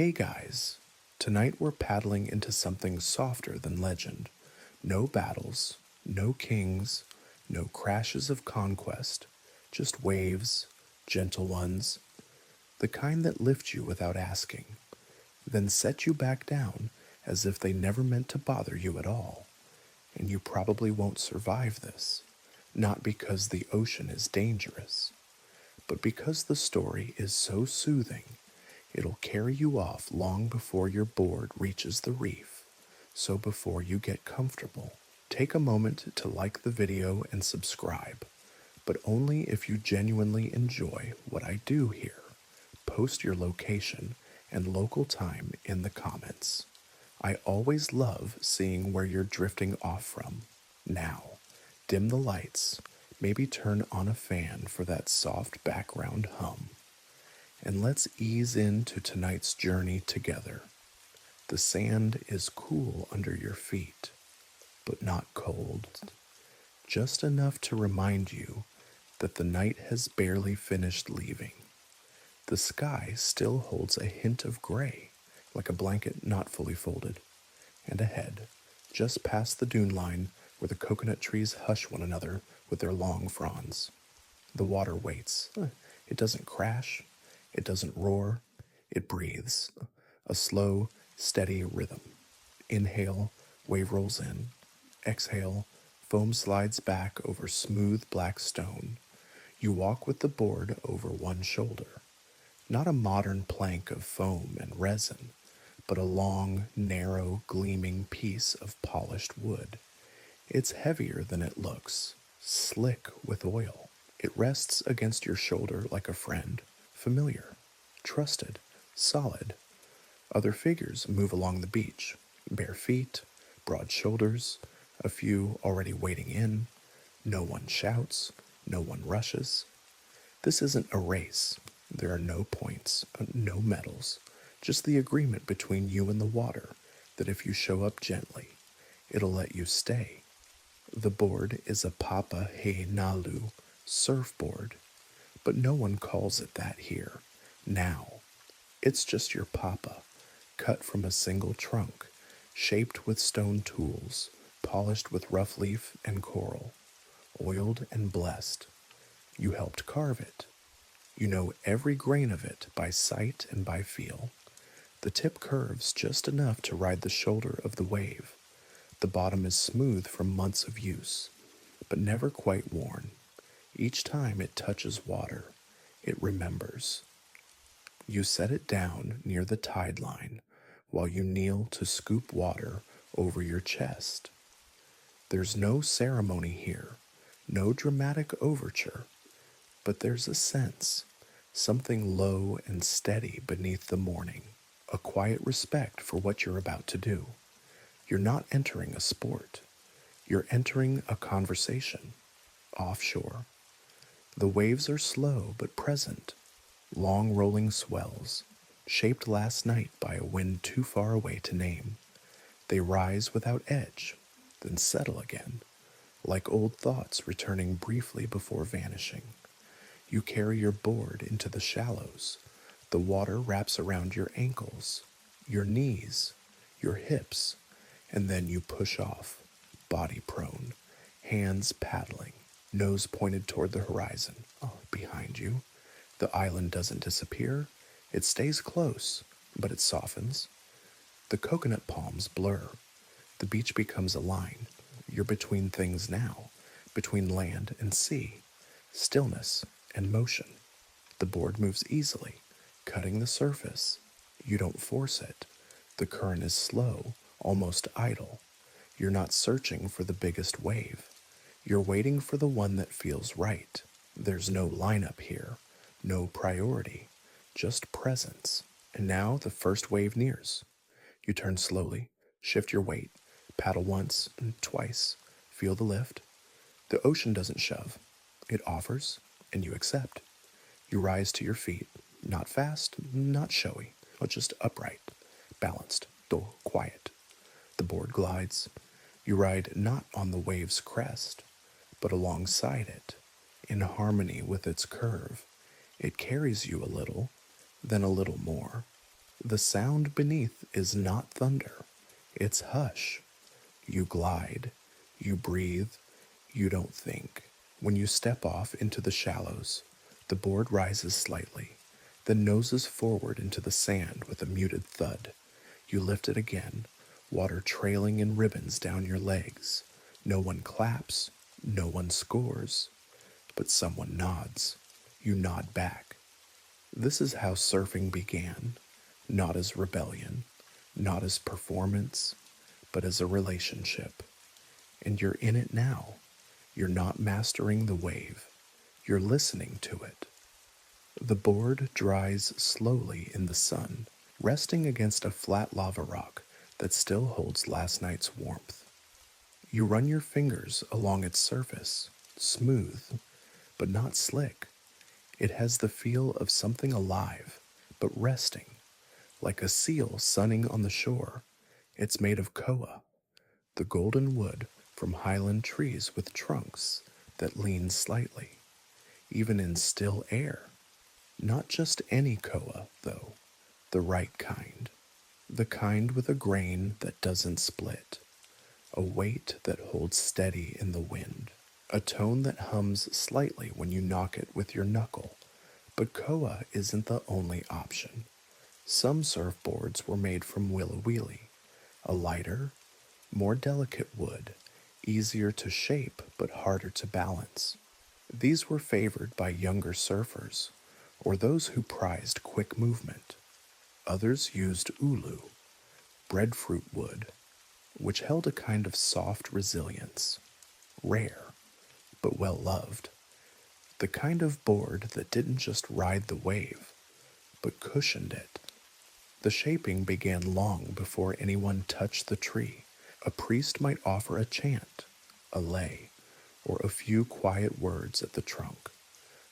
Hey guys, tonight we're paddling into something softer than legend. No battles, no kings, no crashes of conquest, just waves, gentle ones, the kind that lift you without asking, then set you back down as if they never meant to bother you at all. And you probably won't survive this, not because the ocean is dangerous, but because the story is so soothing. It'll carry you off long before your board reaches the reef. So before you get comfortable, take a moment to like the video and subscribe, but only if you genuinely enjoy what I do here. Post your location and local time in the comments. I always love seeing where you're drifting off from. Now, dim the lights, maybe turn on a fan for that soft background hum. And let's ease into tonight's journey together. The sand is cool under your feet, but not cold. Just enough to remind you that the night has barely finished leaving. The sky still holds a hint of gray, like a blanket not fully folded. And ahead, just past the dune line where the coconut trees hush one another with their long fronds. The water waits. It doesn't crash. It doesn't roar, it breathes, a slow, steady rhythm. Inhale, wave rolls in. Exhale, foam slides back over smooth black stone. You walk with the board over one shoulder. Not a modern plank of foam and resin, but a long, narrow, gleaming piece of polished wood. It's heavier than it looks, slick with oil. It rests against your shoulder like a friend. Familiar, trusted, solid. Other figures move along the beach, bare feet, broad shoulders, a few already wading in. No one shouts, no one rushes. This isn't a race. There are no points, no medals, just the agreement between you and the water that if you show up gently, it'll let you stay. The board is a Papa He Nalu surfboard, but no one calls it that here, now. It's just your papa, cut from a single trunk, shaped with stone tools, polished with rough leaf and coral, oiled and blessed. You helped carve it. You know every grain of it by sight and by feel. The tip curves just enough to ride the shoulder of the wave. The bottom is smooth from months of use, but never quite worn. Each time it touches water, it remembers. You set it down near the tide line while you kneel to scoop water over your chest. There's no ceremony here, no dramatic overture, but there's a sense, something low and steady beneath the morning, a quiet respect for what you're about to do. You're not entering a sport. You're entering a conversation, offshore. The waves are slow but present, long rolling swells, shaped last night by a wind too far away to name. They rise without edge, then settle again, like old thoughts returning briefly before vanishing. You carry your board into the shallows. The water wraps around your ankles, your knees, your hips, and then you push off, body prone, hands paddling, nose pointed toward the horizon. Behind you. The island doesn't disappear. It stays close, but it softens. The coconut palms blur. The beach becomes a line. You're between things now, between land and sea, stillness and motion. The board moves easily, cutting the surface. You don't force it. The current is slow, almost idle. You're not searching for the biggest wave. You're waiting for the one that feels right. There's no lineup here, no priority, just presence. And now the first wave nears. You turn slowly, shift your weight, paddle once and twice, feel the lift. The ocean doesn't shove. It offers, and you accept. You rise to your feet, not fast, not showy, but just upright, balanced, though quiet. The board glides. You ride not on the wave's crest, but alongside it, in harmony with its curve. It carries you a little, then a little more. The sound beneath is not thunder, it's hush. You glide, you breathe, you don't think. When you step off into the shallows, the board rises slightly, then noses forward into the sand with a muted thud. You lift it again, water trailing in ribbons down your legs. No one claps, no one scores, but someone nods. You nod back. This is how surfing began, not as rebellion, not as performance, but as a relationship. And you're in it now. You're not mastering the wave, you're listening to it. The board dries slowly in the sun, resting against a flat lava rock that still holds last night's warmth. You run your fingers along its surface, smooth, but not slick. It has the feel of something alive, but resting, like a seal sunning on the shore. It's made of koa, the golden wood from highland trees with trunks that lean slightly, even in still air. Not just any koa, though, the right kind. The kind with a grain that doesn't split, a weight that holds steady in the wind, a tone that hums slightly when you knock it with your knuckle. But koa isn't the only option. Some surfboards were made from willow-weely, a lighter, more delicate wood, easier to shape but harder to balance. These were favored by younger surfers, or those who prized quick movement. Others used ulu, breadfruit wood, which held a kind of soft resilience, rare, but well loved. The kind of board that didn't just ride the wave, but cushioned it. The shaping began long before anyone touched the tree. A priest might offer a chant, a lay, or a few quiet words at the trunk.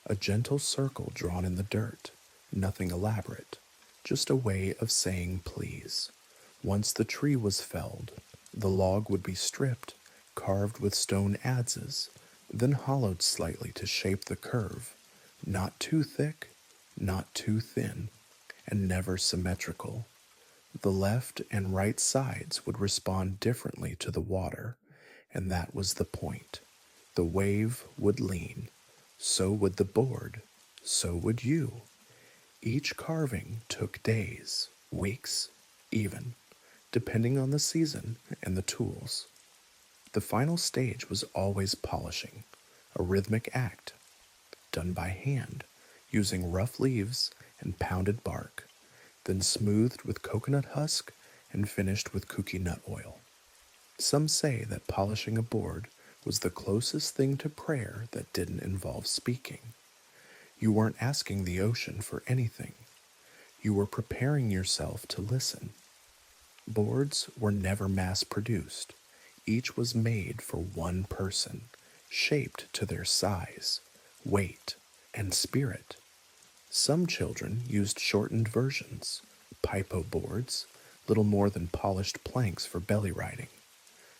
A gentle circle drawn in the dirt, nothing elaborate, just a way of saying please. Once the tree was felled, the log would be stripped, carved with stone adzes, then hollowed slightly to shape the curve, not too thick, not too thin, and never symmetrical. The left and right sides would respond differently to the water, and that was the point. The wave would lean, so would the board, so would you. Each carving took days, weeks, even, depending on the season and the tools. The final stage was always polishing, a rhythmic act, done by hand, using rough leaves and pounded bark, then smoothed with coconut husk and finished with kuki nut oil. Some say that polishing a board was the closest thing to prayer that didn't involve speaking. You weren't asking the ocean for anything. You were preparing yourself to listen. Boards were never mass-produced. Each was made for one person, shaped to their size, weight, and spirit. Some children used shortened versions, pipo boards, little more than polished planks for belly riding.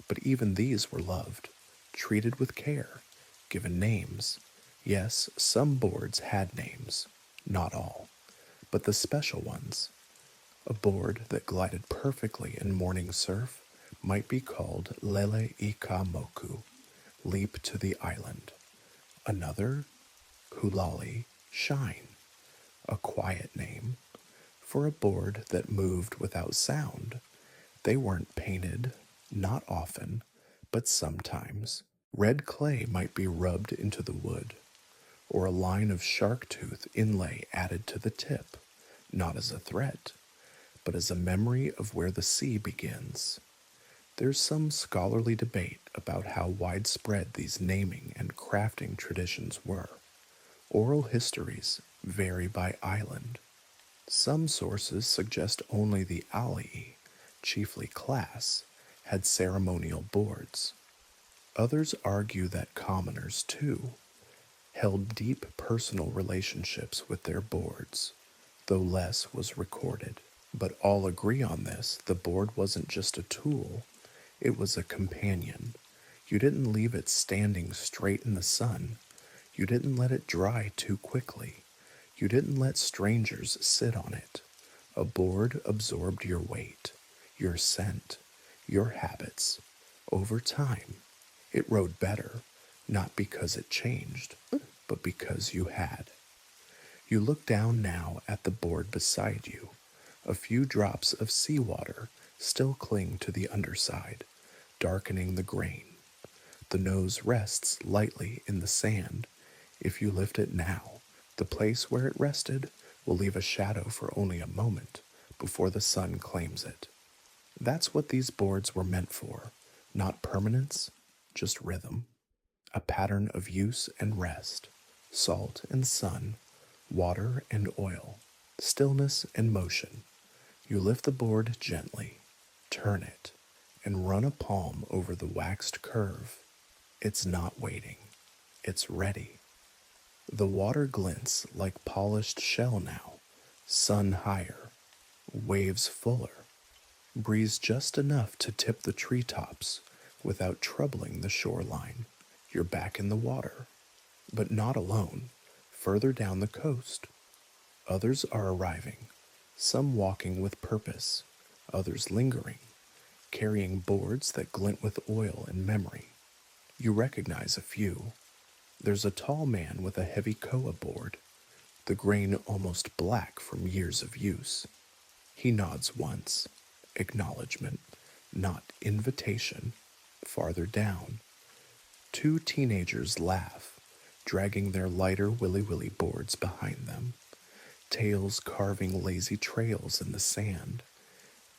But even these were loved, treated with care, given names. Yes, some boards had names, not all, but the special ones. A board that glided perfectly in morning surf might be called Lele Ika Moku, leap to the island. Another, Hulali, shine, a quiet name for a board that moved without sound. They weren't painted, not often, but sometimes. Red clay might be rubbed into the wood, or a line of shark tooth inlay added to the tip, not as a threat, but as a memory of where the sea begins. There's some scholarly debate about how widespread these naming and crafting traditions were. Oral histories vary by island. Some sources suggest only the alii, chiefly class, had ceremonial boards. Others argue that commoners, too, held deep personal relationships with their boards, though less was recorded. But all agree on this: the board wasn't just a tool, it was a companion. You didn't leave it standing straight in the sun. You didn't let it dry too quickly. You didn't let strangers sit on it. A board absorbed your weight, your scent, your habits. Over time, it rode better, not because it changed, but because you had. You look down now at the board beside you. A few drops of seawater still cling to the underside, darkening the grain. The nose rests lightly in the sand. If you lift it now, the place where it rested will leave a shadow for only a moment before the sun claims it. That's what these boards were meant for, not permanence, just rhythm. A pattern of use and rest, salt and sun, water and oil, stillness and motion. You lift the board gently, turn it, and run a palm over the waxed curve. It's not waiting. It's ready. The water glints like polished shell now, sun higher, waves fuller, breeze just enough to tip the treetops without troubling the shoreline. You're back in the water, but not alone. Further down the coast, others are arriving, some walking with purpose, others lingering, carrying boards that glint with oil and memory. You recognize a few. There's a tall man with a heavy koa board, the grain almost black from years of use. He nods once, acknowledgement, not invitation. Farther down, two teenagers laugh, dragging their lighter willy-willy boards behind them, tails carving lazy trails in the sand.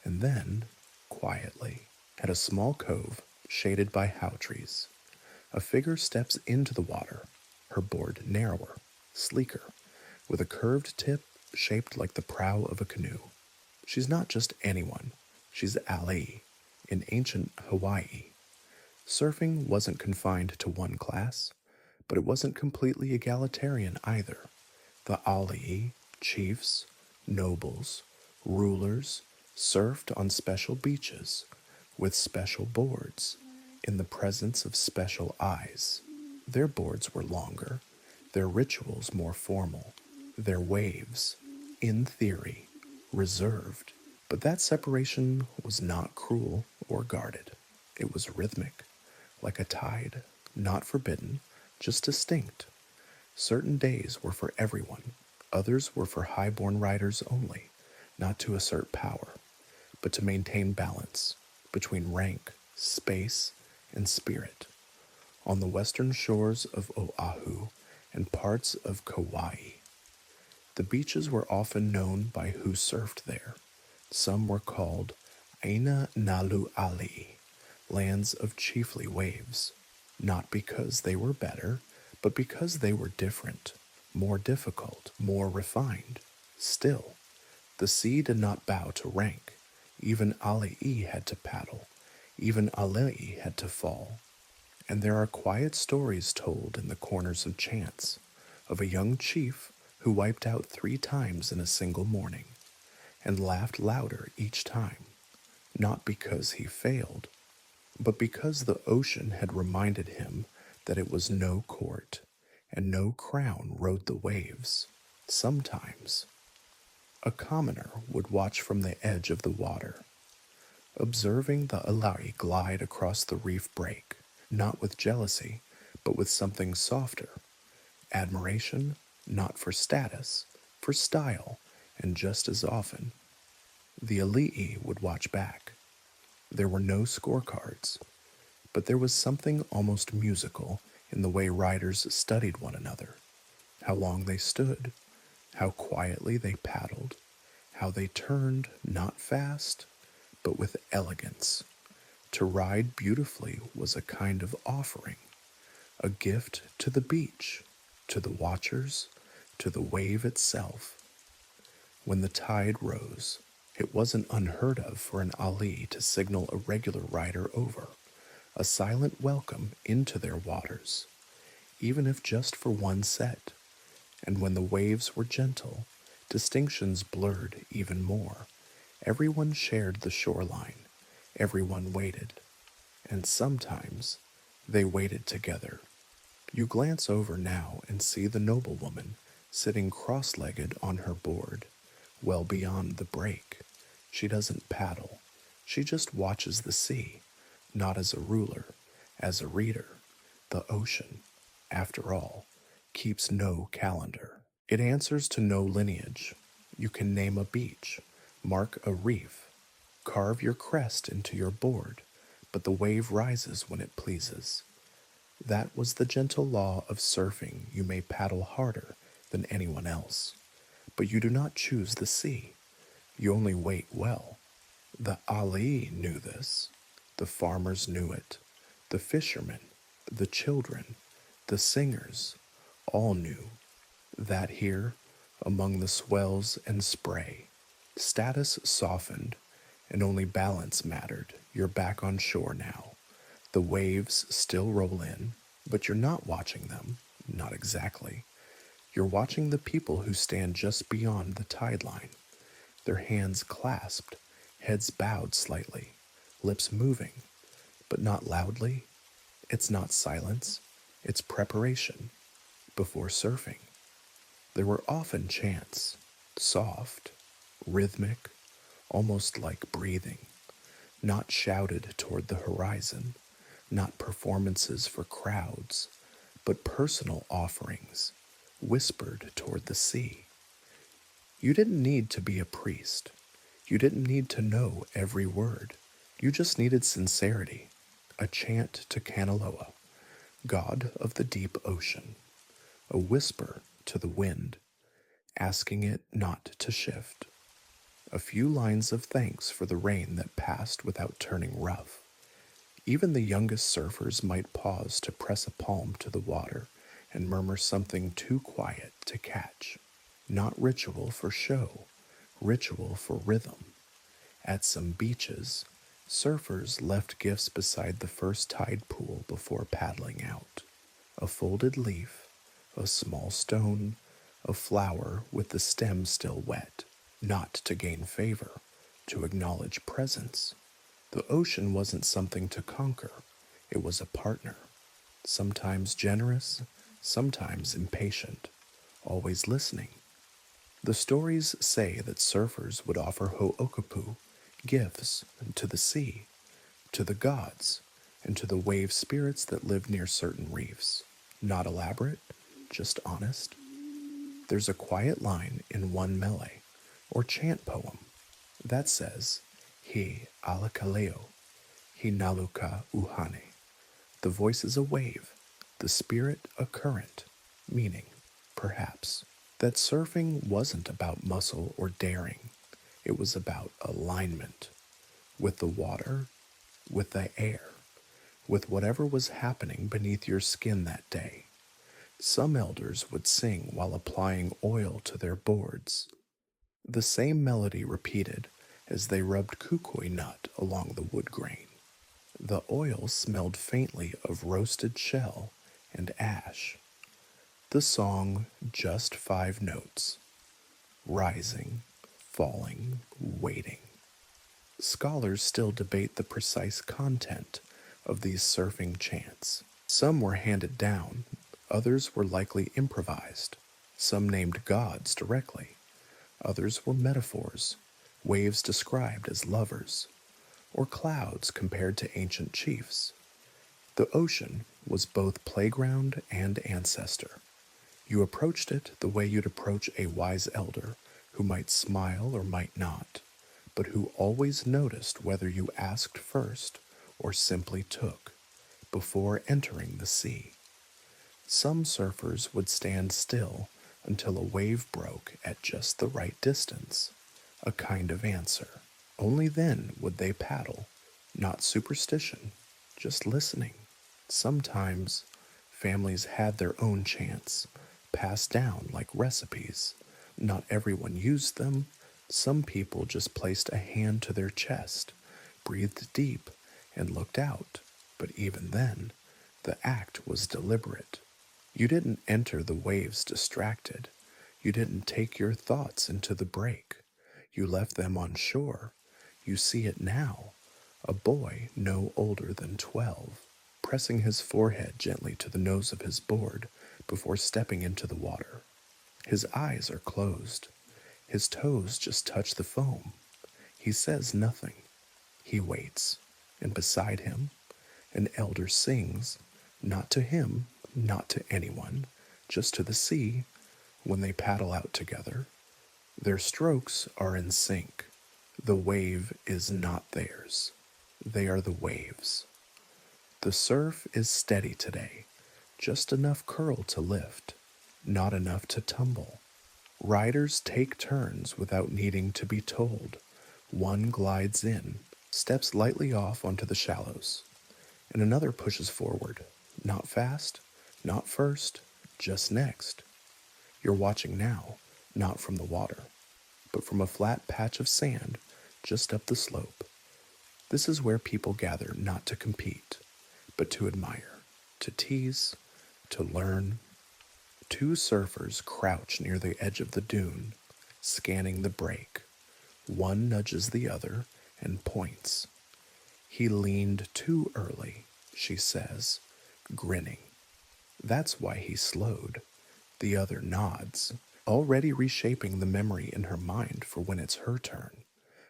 And then, quietly, at a small cove shaded by how trees, a figure steps into the water, her board narrower, sleeker, with a curved tip shaped like the prow of a canoe. She's not just anyone, she's Ali, in ancient Hawaii. Surfing wasn't confined to one class, but it wasn't completely egalitarian either. The alii, chiefs, nobles, rulers, surfed on special beaches, with special boards, in the presence of special eyes. Their boards were longer, their rituals more formal, their waves, in theory, reserved. But that separation was not cruel or guarded. It was rhythmic, like a tide, not forbidden, just distinct. Certain days were for everyone, others were for high-born riders only, not to assert power, but to maintain balance between rank, space, and spirit. On the western shores of Oahu and parts of Kauai, the beaches were often known by who surfed there. Some were called Aina Nalu Ali, lands of chiefly waves, not because they were better, but because they were different, more difficult, more refined. Still, the sea did not bow to rank. Even Ali'i had to paddle. Even Ali'i had to fall. And there are quiet stories told in the corners of chants of a young chief who wiped out 3 times in a single morning and laughed louder each time, not because he failed, but because the ocean had reminded him that it was no court and no crown rode the waves. Sometimes, a commoner would watch from the edge of the water, observing the alai glide across the reef break, not with jealousy, but with something softer, admiration, not for status, for style, and just as often, the ali'i would watch back. There were no scorecards, but there was something almost musical in the way riders studied one another, how long they stood, how quietly they paddled, how they turned not fast, but with elegance. To ride beautifully was a kind of offering, a gift to the beach, to the watchers, to the wave itself. When the tide rose, it wasn't unheard of for an Ali to signal a regular rider over, a silent welcome into their waters, even if just for one set. And when the waves were gentle, distinctions blurred even more. Everyone shared the shoreline, everyone waited, and sometimes they waited together. You glance over now and see the noblewoman sitting cross-legged on her board, well beyond the break. She doesn't paddle. She just watches the sea, not as a ruler, as a reader. The ocean, after all, keeps no calendar. It answers to no lineage. You can name a beach, mark a reef, carve your crest into your board, but the wave rises when it pleases. That was the gentle law of surfing. You may paddle harder than anyone else, but you do not choose the sea. You only wait well. The Ali knew this. The farmers knew it. The fishermen, the children, the singers, all knew that here, among the swells and spray, status softened and only balance mattered. You're back on shore now. The waves still roll in, but you're not watching them. Not exactly. You're watching the people who stand just beyond the tide line, their hands clasped, heads bowed slightly, lips moving, but not loudly. It's not silence, it's preparation before surfing. There were often chants, soft, rhythmic, almost like breathing, not shouted toward the horizon, not performances for crowds, but personal offerings, whispered toward the sea. You didn't need to be a priest. You didn't need to know every word. You just needed sincerity, a chant to Kanaloa, god of the deep ocean, a whisper to the wind, asking it not to shift, a few lines of thanks for the rain that passed without turning rough. Even the youngest surfers might pause to press a palm to the water and murmur something too quiet to catch. Not ritual for show, ritual for rhythm. At some beaches, surfers left gifts beside the first tide pool before paddling out. A folded leaf, a small stone, a flower with the stem still wet, not to gain favor, to acknowledge presence. The ocean wasn't something to conquer, it was a partner, sometimes generous, sometimes impatient, always listening. The stories say that surfers would offer ho'okapu, gifts, to the sea, to the gods, and to the wave spirits that lived near certain reefs. Not elaborate, just honest. There's a quiet line in one mele, or chant poem, that says, He alakaleo, he naluka uhane. The voice is a wave, the spirit a current, meaning, perhaps, that surfing wasn't about muscle or daring. It was about alignment with the water, with the air, with whatever was happening beneath your skin that day. Some elders would sing while applying oil to their boards, the same melody repeated as they rubbed kukui nut along the wood grain. The oil smelled faintly of roasted shell and ash. The song, just 5 notes, rising, falling, waiting. Scholars still debate the precise content of these surfing chants. Some were handed down, others were likely improvised. Some named gods directly, others were metaphors, waves described as lovers, or clouds compared to ancient chiefs. The ocean was both playground and ancestor. You approached it the way you'd approach a wise elder who might smile or might not, but who always noticed whether you asked first or simply took before entering the sea. Some surfers would stand still until a wave broke at just the right distance, a kind of answer. Only then would they paddle, not superstition, just listening. Sometimes families had their own chants, passed down like recipes. Not everyone used them. Some people just placed a hand to their chest, breathed deep, and looked out. But even then, the act was deliberate. You didn't enter the waves distracted. You didn't take your thoughts into the break. You left them on shore. You see it now. A boy no older than 12, pressing his forehead gently to the nose of his board before stepping into the water. His eyes are closed. His toes just touch the foam. He says nothing. He waits, and beside him, an elder sings, not to him, not to anyone, just to the sea, when they paddle out together. Their strokes are in sync. The wave is not theirs. They are the waves. The surf is steady today, just enough curl to lift, not enough to tumble. Riders take turns without needing to be told. One glides in, steps lightly off onto the shallows, and another pushes forward, not fast, not first, just next. You're watching now, not from the water, but from a flat patch of sand just up the slope. This is where people gather not to compete, but to admire, to tease, to learn. Two surfers crouch near the edge of the dune, scanning the break. One nudges the other and points. "He leaned too early," she says, grinning. "That's why he slowed." The other nods, already reshaping the memory in her mind for when it's her turn.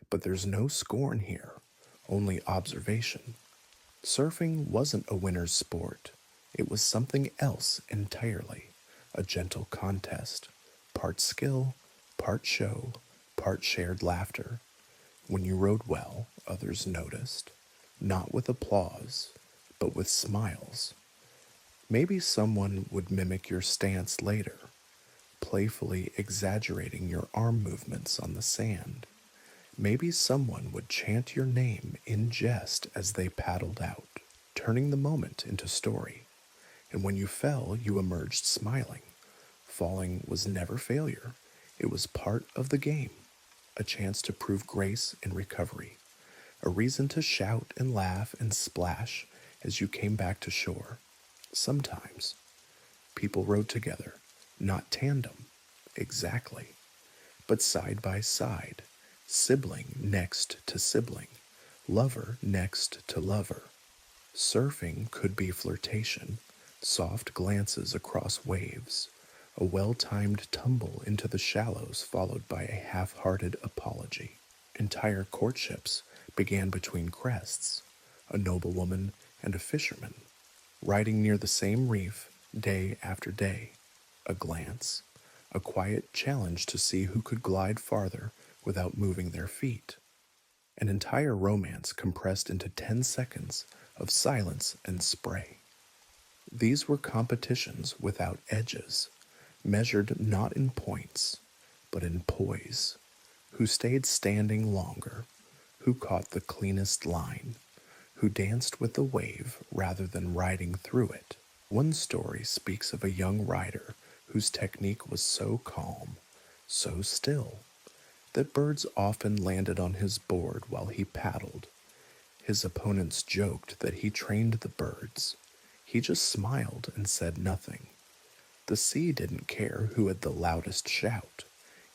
But there's no scorn here, only observation. Surfing wasn't a winner's sport. It was something else entirely. A gentle contest, part skill, part show, part shared laughter. When you rode well, others noticed, not with applause, but with smiles. Maybe someone would mimic your stance later, playfully exaggerating your arm movements on the sand. Maybe someone would chant your name in jest as they paddled out, turning the moment into story. And when you fell, you emerged smiling. Falling was never failure. It was part of the game, a chance to prove grace in recovery, a reason to shout and laugh and splash as you came back to shore. Sometimes people rode together, not tandem, exactly, but side by side, sibling next to sibling, lover next to lover. Surfing could be flirtation, soft glances across waves, a well-timed tumble into the shallows followed by a half-hearted apology. Entire courtships began between crests, a noblewoman and a fisherman, riding near the same reef day after day. A glance, a quiet challenge to see who could glide farther without moving their feet. An entire romance compressed into 10 seconds of silence and spray. These were competitions without edges, measured not in points, but in poise. Who stayed standing longer, who caught the cleanest line, who danced with the wave rather than riding through it. One story speaks of a young rider whose technique was so calm, so still, that birds often landed on his board while he paddled. His opponents joked that he trained the birds. He just smiled and said nothing. The sea didn't care who had the loudest shout.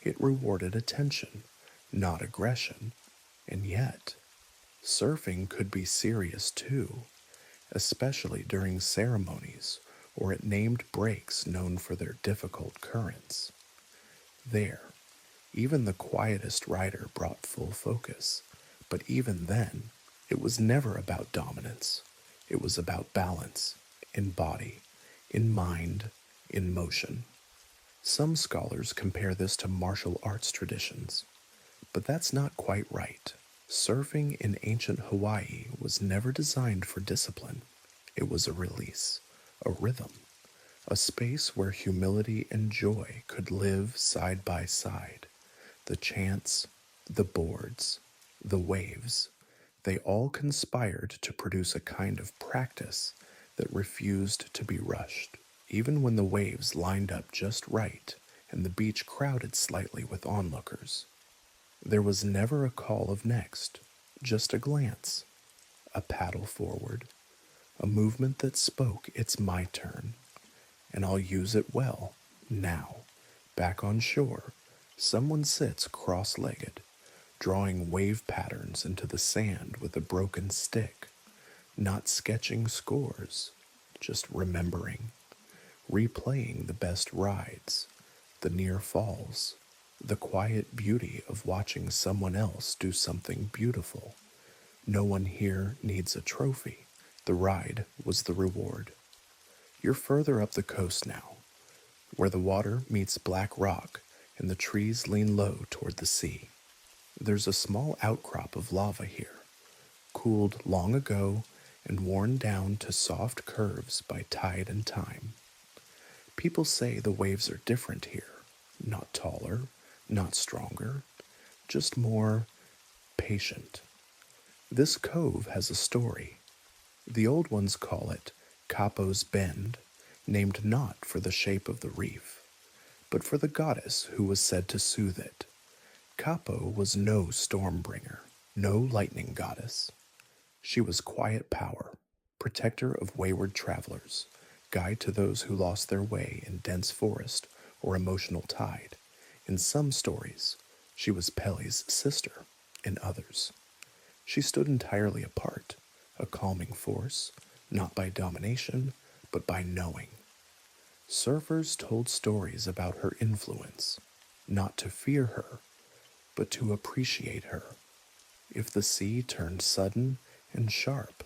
It rewarded attention, not aggression. And yet, surfing could be serious too, especially during ceremonies or at named breaks known for their difficult currents. There, even the quietest rider brought full focus, but even then, it was never about dominance. It was about balance, in body, in mind, in motion. Some scholars compare this to martial arts traditions, but that's not quite right. Surfing in ancient Hawaii was never designed for discipline. It was a release, a rhythm, a space where humility and joy could live side by side. The chants, the boards, the waves, they all conspired to produce a kind of practice that refused to be rushed. Even when the waves lined up just right and the beach crowded slightly with onlookers, there was never a call of next, just a glance, a paddle forward, a movement that spoke, "It's my turn, and I'll use it well, now." Back on shore, someone sits cross-legged, drawing wave patterns into the sand with a broken stick, not sketching scores, just remembering, replaying the best rides, the near falls, The quiet beauty of watching someone else do something beautiful. No one here needs a trophy. The ride was the reward. You're further up the coast now, where the water meets black rock and the trees lean low toward the sea. There's a small outcrop of lava here, cooled long ago and worn down to soft curves by tide and time. People say the waves are different here, not taller, not stronger, just more patient. This cove has a story. The old ones call it Capo's Bend, named not for the shape of the reef, but for the goddess who was said to soothe it. Capo was no storm bringer, no lightning goddess. She was quiet power, protector of wayward travelers, guide to those who lost their way in dense forest or emotional tide. In some stories, she was Pele's sister. In others, she stood entirely apart, a calming force, not by domination, but by knowing. Surfers told stories about her influence, not to fear her, but to appreciate her. If the sea turned sudden and sharp,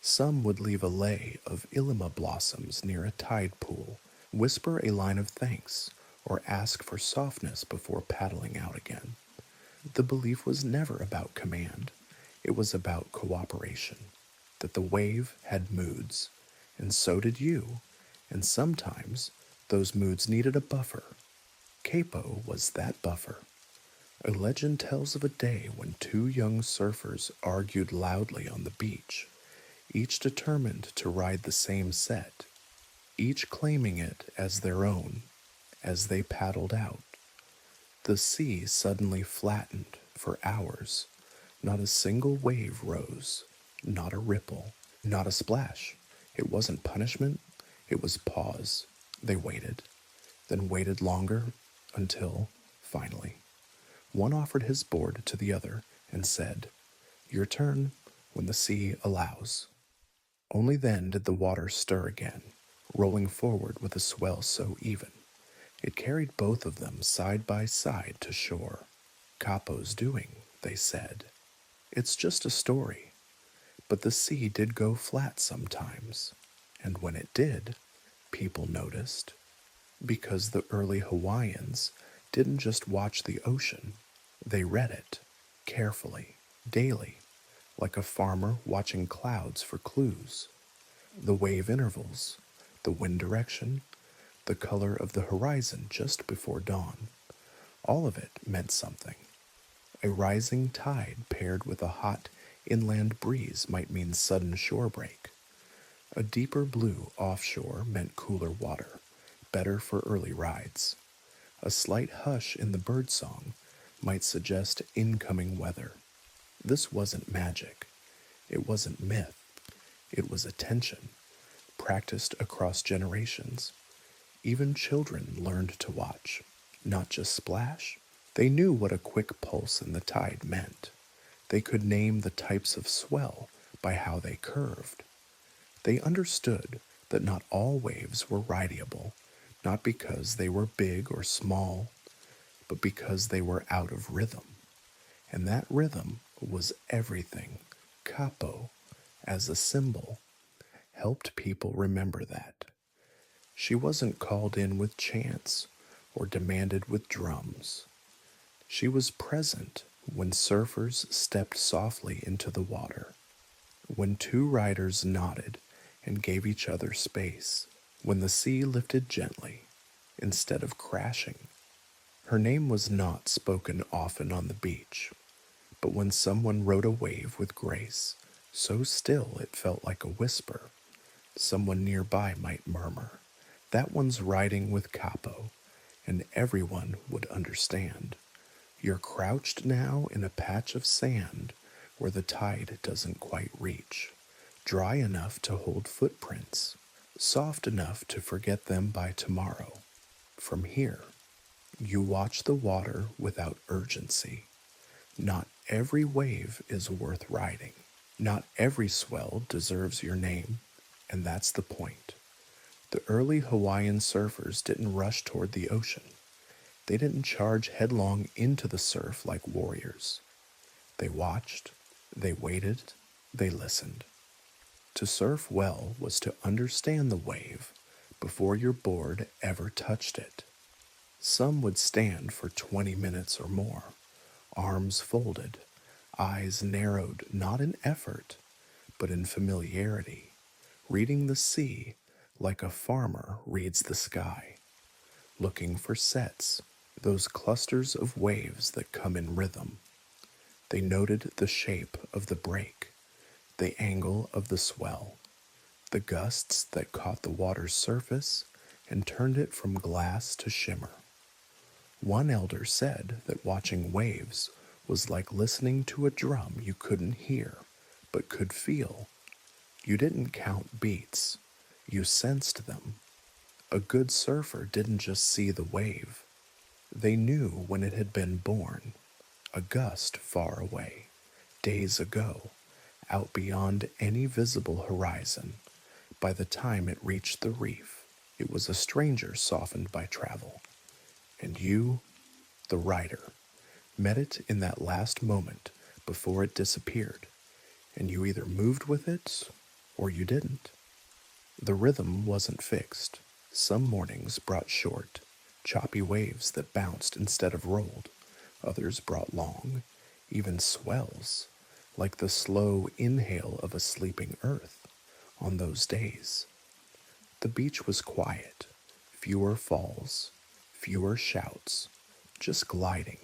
some would leave a lei of illima blossoms near a tide pool, whisper a line of thanks, or ask for softness before paddling out again. The belief was never about command. It was about cooperation, that the wave had moods, and so did you, and sometimes those moods needed a buffer. Capo was that buffer. A legend tells of a day when two young surfers argued loudly on the beach, each determined to ride the same set, each claiming it as their own. As they paddled out, the sea suddenly flattened for hours. Not a single wave rose, not a ripple, not a splash. It wasn't punishment, it was pause. They waited, then waited longer until, finally, one offered his board to the other and said, "Your turn when the sea allows." Only then did the water stir again, rolling forward with a swell so even. It carried both of them side by side to shore. Capo's doing, they said. It's just a story. But the sea did go flat sometimes, and when it did, people noticed. Because the early Hawaiians didn't just watch the ocean, they read it, carefully, daily, like a farmer watching clouds for clues. The wave intervals, the wind direction, the color of the horizon just before dawn. All of it meant something. A rising tide paired with a hot inland breeze might mean sudden shore break. A deeper blue offshore meant cooler water, better for early rides. A slight hush in the birdsong might suggest incoming weather. This wasn't magic. It wasn't myth. It was attention, practiced across generations. Even children learned to watch, not just splash. They knew what a quick pulse in the tide meant. They could name the types of swell by how they curved. They understood that not all waves were rideable, not because they were big or small, but because they were out of rhythm. And that rhythm was everything. Capo, as a symbol, helped people remember that. She wasn't called in with chants or demanded with drums. She was present when surfers stepped softly into the water, when two riders nodded and gave each other space, when the sea lifted gently instead of crashing. Her name was not spoken often on the beach, but when someone rode a wave with grace, so still it felt like a whisper, someone nearby might murmur, "That one's riding with Capo," and everyone would understand. You're crouched now in a patch of sand where the tide doesn't quite reach, dry enough to hold footprints, soft enough to forget them by tomorrow. From here, you watch the water without urgency. Not every wave is worth riding. Not every swell deserves your name, and that's the point. The early Hawaiian surfers didn't rush toward the ocean. They didn't charge headlong into the surf like warriors. They watched, they waited, they listened. To surf well was to understand the wave before your board ever touched it. Some would stand for 20 minutes or more, arms folded, eyes narrowed not in effort, but in familiarity, reading the sea like a farmer reads the sky, looking for sets, those clusters of waves that come in rhythm. They noted the shape of the break, the angle of the swell, the gusts that caught the water's surface and turned it from glass to shimmer. One elder said that watching waves was like listening to a drum you couldn't hear, but could feel. You didn't count beats, you sensed them. A good surfer didn't just see the wave, they knew when it had been born, a gust far away, days ago, out beyond any visible horizon. By the time it reached the reef, it was a stranger softened by travel. And you, the rider, met it in that last moment before it disappeared, and you either moved with it or you didn't. The rhythm wasn't fixed. Some mornings brought short, choppy waves that bounced instead of rolled. Others brought long, even swells, like the slow inhale of a sleeping earth. On those days, the beach was quiet, fewer falls, fewer shouts, just gliding.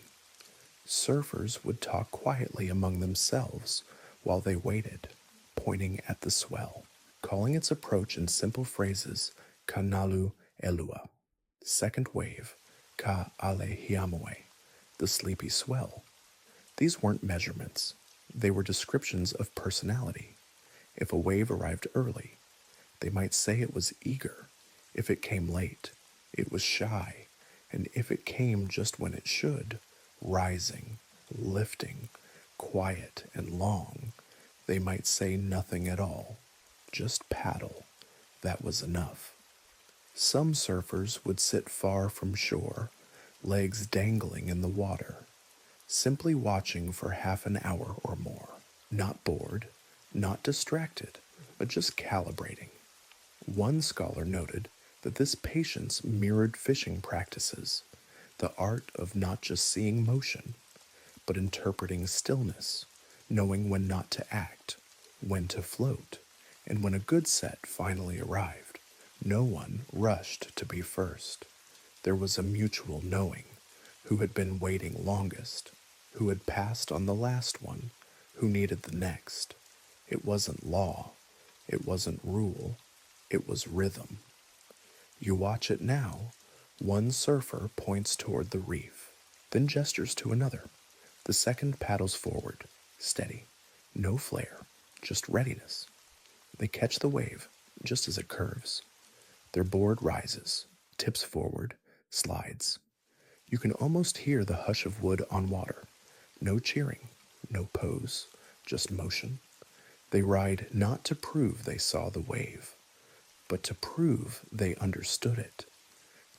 Surfers would talk quietly among themselves while they waited, pointing at the swell, calling its approach in simple phrases, kanalu elua, second wave, ka ale hiamoe, the sleepy swell. These weren't measurements, they were descriptions of personality. If a wave arrived early, they might say it was eager. If it came late, it was shy. And if it came just when it should, rising, lifting, quiet and long, they might say nothing at all. Just paddle. That was enough. Some surfers would sit far from shore, legs dangling in the water, simply watching for half an hour or more, not bored, not distracted, but just calibrating. One scholar noted that this patience mirrored fishing practices, the art of not just seeing motion, but interpreting stillness, knowing when not to act, when to float, and when a good set finally arrived. No one rushed to be first. There was a mutual knowing who had been waiting longest, who had passed on the last one, who needed the next. It wasn't law, it wasn't rule, it was rhythm. You watch it now. One surfer points toward the reef, then gestures to another. The second paddles forward, steady, no flare, just readiness. They catch the wave just as it curves. Their board rises, tips forward, slides. You can almost hear the hush of wood on water. No cheering, no pose, just motion. They ride not to prove they saw the wave, but to prove they understood it.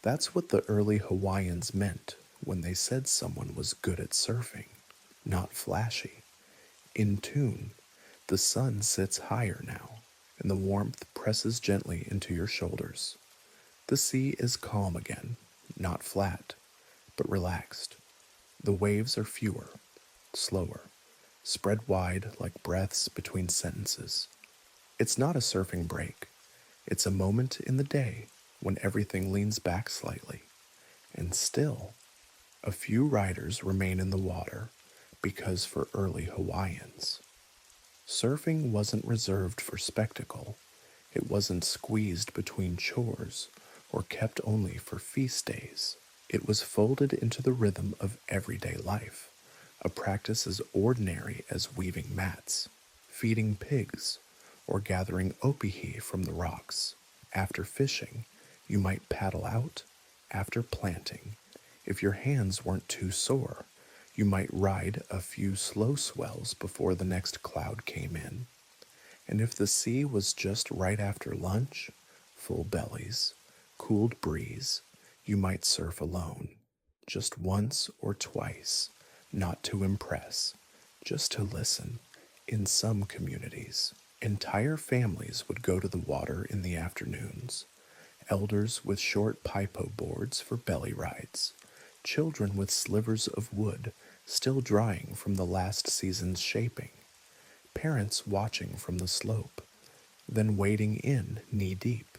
That's what the early Hawaiians meant when they said someone was good at surfing, not flashy. In tune, the sun sits higher now, and the warmth presses gently into your shoulders. The sea is calm again, not flat, but relaxed. The waves are fewer, slower, spread wide like breaths between sentences. It's not a surfing break. It's a moment in the day when everything leans back slightly. And still, a few riders remain in the water because for early Hawaiians, surfing wasn't reserved for spectacle. It wasn't squeezed between chores or kept only for feast days. It was folded into the rhythm of everyday life, a practice as ordinary as weaving mats, feeding pigs, or gathering opihi from the rocks. After fishing, you might paddle out. After planting, if your hands weren't too sore, you might ride a few slow swells before the next cloud came in. And if the sea was just right after lunch, full bellies, cooled breeze, you might surf alone. just once or twice, not to impress, just to listen. In some communities, entire families would go to the water in the afternoons. Elders with short pipo boards for belly rides, children with slivers of wood still drying from the last season's shaping, parents watching from the slope, then wading in knee deep.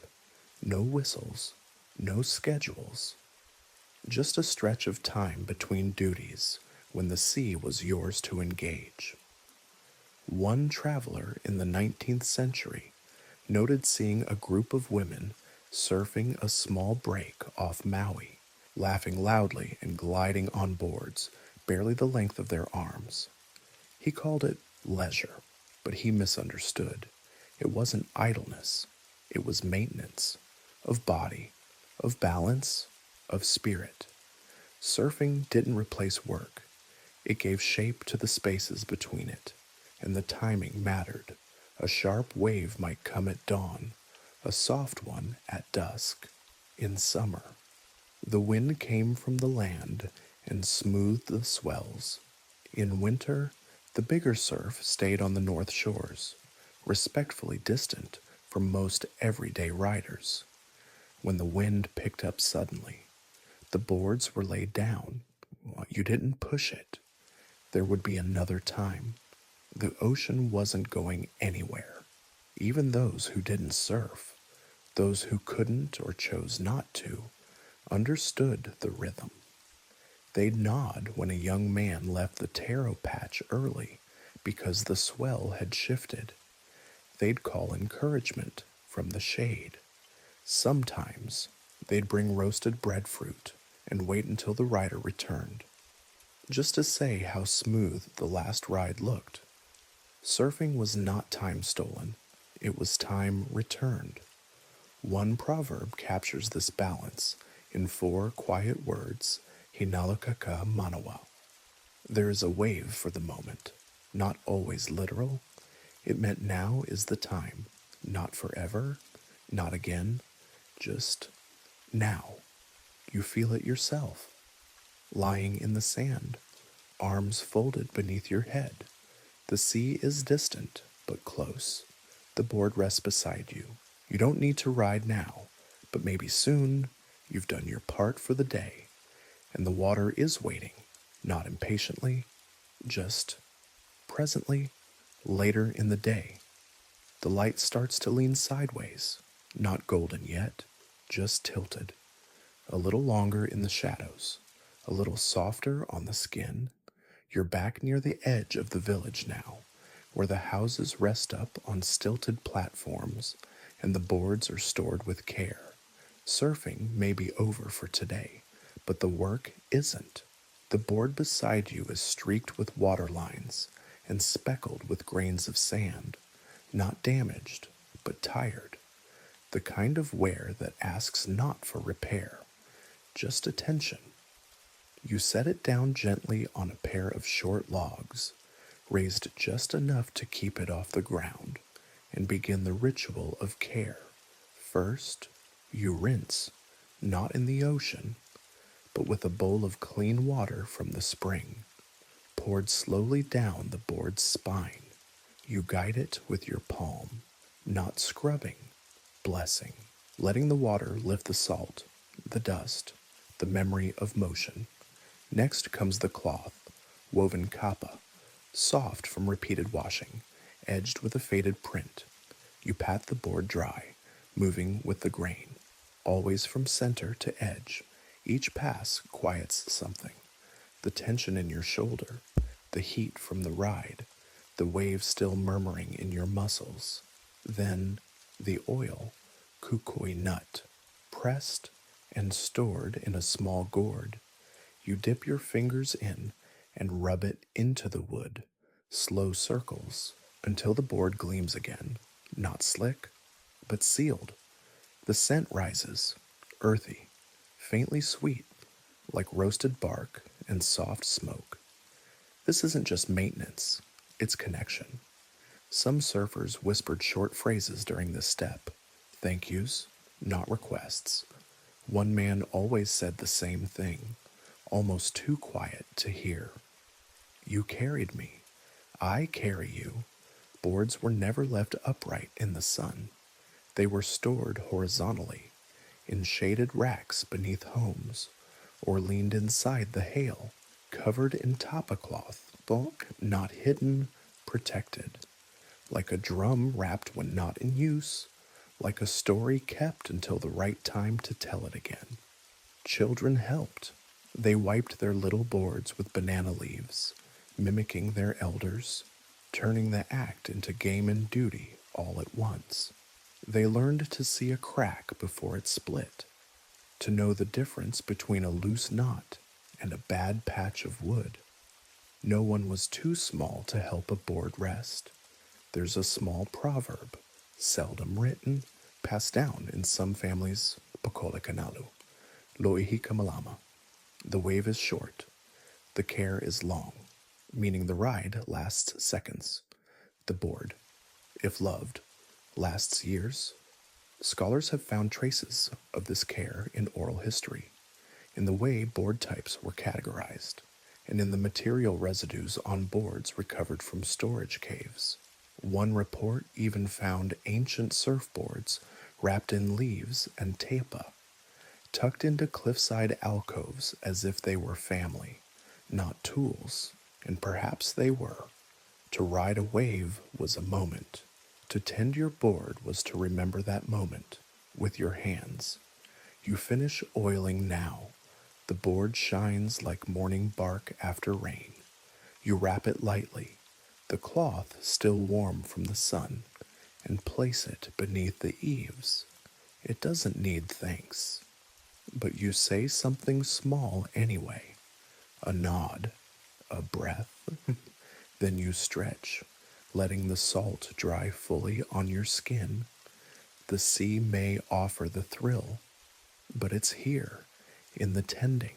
No whistles, no schedules, just a stretch of time between duties when the sea was yours to engage. One traveler in the 19th century noted seeing a group of women surfing a small break off Maui, laughing loudly and gliding on boards barely the length of their arms. He called it leisure, but he misunderstood. It wasn't idleness, it was maintenance of body, of balance, of spirit. Surfing didn't replace work, it gave shape to the spaces between it, and the timing mattered. A sharp wave might come at dawn, a soft one at dusk. In summer, the wind came from the land and smoothed the swells. In winter, the bigger surf stayed on the north shores, respectfully distant from most everyday riders. When the wind picked up suddenly, the boards were laid down. You didn't push it. There would be another time. The ocean wasn't going anywhere. Even those who didn't surf, those who couldn't or chose not to, understood the rhythm. They'd nod when a young man left the taro patch early because the swell had shifted. They'd call encouragement from the shade. Sometimes they'd bring roasted breadfruit and wait until the rider returned, just to say how smooth the last ride looked. Surfing was not time stolen, it was time returned. One proverb captures this balance in 4 quiet words, Hinalakaka Manawa. There is a wave for the moment, not always literal. It meant now is the time, not forever, not again, just now. You feel it yourself, lying in the sand, arms folded beneath your head. The sea is distant, but close. The board rests beside you. You don't need to ride now, but maybe soon you've done your part for the day, and the water is waiting, not impatiently, just presently, later in the day. The light starts to lean sideways, not golden yet, just tilted. A little longer in the shadows, a little softer on the skin. You're back near the edge of the village now, where the houses rest up on stilted platforms and the boards are stored with care. Surfing may be over for today, but the work isn't. The board beside you is streaked with water lines and speckled with grains of sand, not damaged, but tired. The kind of wear that asks not for repair, just attention. You set it down gently on a pair of short logs, raised just enough to keep it off the ground, and begin the ritual of care. First, you rinse, not in the ocean, but with a bowl of clean water from the spring, poured slowly down the board's spine. You guide it with your palm, not scrubbing, blessing, letting the water lift the salt, the dust, the memory of motion. Next comes the cloth, woven kapa, soft from repeated washing, edged with a faded print. You pat the board dry, moving with the grain, always from center to edge. Each pass quiets something. The tension in your shoulder, the heat from the ride, the wave still murmuring in your muscles. Then the oil, kukui nut, pressed and stored in a small gourd. You dip your fingers in and rub it into the wood, slow circles, until the board gleams again, not slick, but sealed. The scent rises, earthy, faintly sweet, like roasted bark and soft smoke. This isn't just maintenance, it's connection. Some surfers whispered short phrases during this step, thank yous, not requests. One man always said the same thing, almost too quiet to hear. You carried me. I carry you. Boards were never left upright in the sun. They were stored horizontally, in shaded racks beneath homes, or leaned inside the hail, covered in tapa cloth, bulk not hidden, protected, like a drum wrapped when not in use, like a story kept until the right time to tell it again. Children helped. They wiped their little boards with banana leaves, mimicking their elders, turning the act into game and duty all at once. They learned to see a crack before it split, to know the difference between a loose knot and a bad patch of wood. No one was too small to help a board rest. There's a small proverb, seldom written, passed down in some families, Pakole Kanalu, Loihi Kamalama. The wave is short, the care is long, meaning the ride lasts seconds. The board, if loved, lasts years. Scholars have found traces of this care in oral history, in the way board types were categorized, and in the material residues on boards recovered from storage caves. One report even found ancient surfboards wrapped in leaves and tapa, tucked into cliffside alcoves as if they were family, not tools, and perhaps they were. To ride a wave was a moment. To tend your board was to remember that moment with your hands. You finish oiling now. The board shines like morning bark after rain. You wrap it lightly, the cloth still warm from the sun, and place it beneath the eaves. It doesn't need thanks, but you say something small anyway. A nod, a breath, then you stretch, letting the salt dry fully on your skin. The sea may offer the thrill, but it's here, in the tending,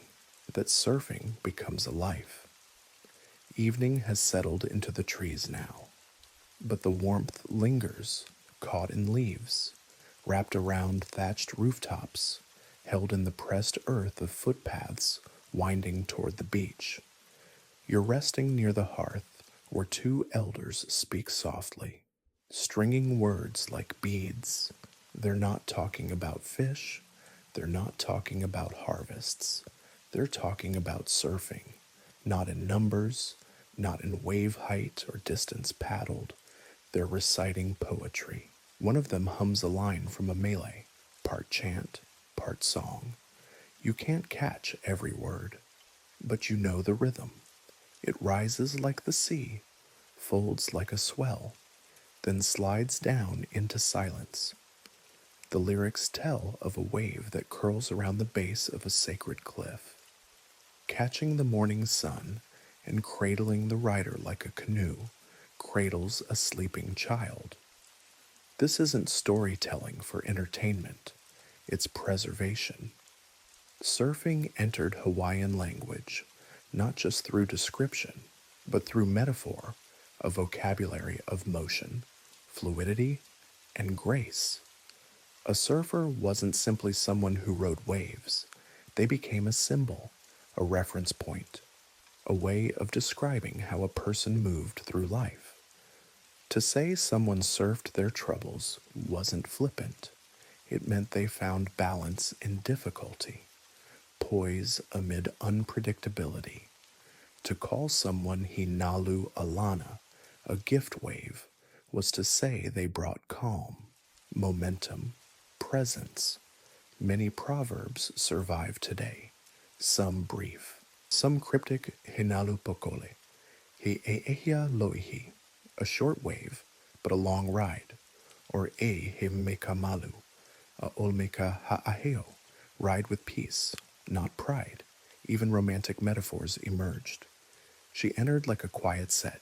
that surfing becomes a life. Evening has settled into the trees now, but the warmth lingers, caught in leaves, wrapped around thatched rooftops, held in the pressed earth of footpaths winding toward the beach. You're resting near the hearth where two elders speak softly, stringing words like beads. They're not talking about fish, they're not talking about harvests. They're talking about surfing, not in numbers, not in wave height or distance paddled. They're reciting poetry. One of them hums a line from a Malay, part chant, part song. You can't catch every word, but you know the rhythm. It rises like the sea, folds like a swell, then slides down into silence. The lyrics tell of a wave that curls around the base of a sacred cliff, catching the morning sun and cradling the rider like a canoe cradles a sleeping child. This isn't storytelling for entertainment, it's preservation. Surfing entered Hawaiian language, not just through description, but through metaphor, a vocabulary of motion, fluidity, and grace. A surfer wasn't simply someone who rode waves. They became a symbol, a reference point, a way of describing how a person moved through life. To say someone surfed their troubles wasn't flippant. It meant they found balance in difficulty, poise amid unpredictability. To call someone Hinalu Alana, a gift wave, was to say they brought calm, momentum, presence. Many proverbs survive today, some brief, some cryptic. Hinalu Pokole, he eehia loihi, a short wave, but a long ride, or he meka malu, a olmeka ha'aheo, ride with peace, not pride. Even romantic metaphors emerged. She entered like a quiet set.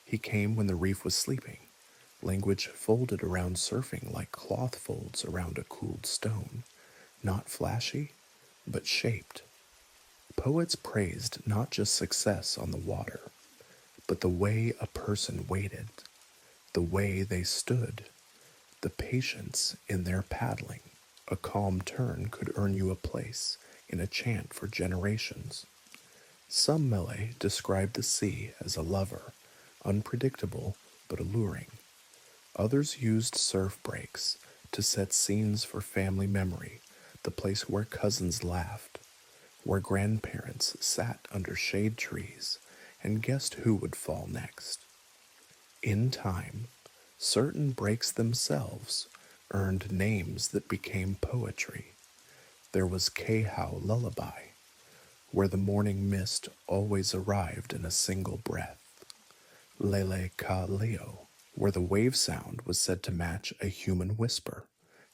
He came when the reef was sleeping. Language folded around surfing like cloth folds around a cooled stone. Not flashy, but shaped. Poets praised not just success on the water, but the way a person waited, the way they stood, the patience in their paddling. A calm turn could earn you a place in a chant for generations. Some Malay describe the sea as a lover, unpredictable but alluring. Others used surf breaks to set scenes for family memory, the place where cousins laughed, where grandparents sat under shade trees and guessed who would fall next. In time, certain breaks themselves earned names that became poetry. There was Kehau Lullaby, where the morning mist always arrived in a single breath. Lele Ka Leo, where the wave sound was said to match a human whisper.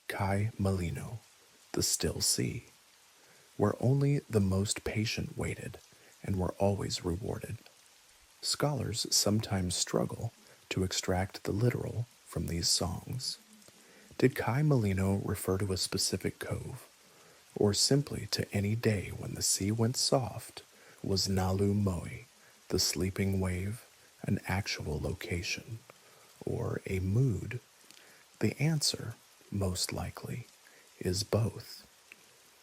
Kai Malino, the still sea, where only the most patient waited and were always rewarded. Scholars sometimes struggle to extract the literal from these songs. Did Kai Malino refer to a specific cove, or simply to any day when the sea went soft? Was Nalu Moi, the sleeping wave, an actual location, or a mood? The answer, most likely, is both,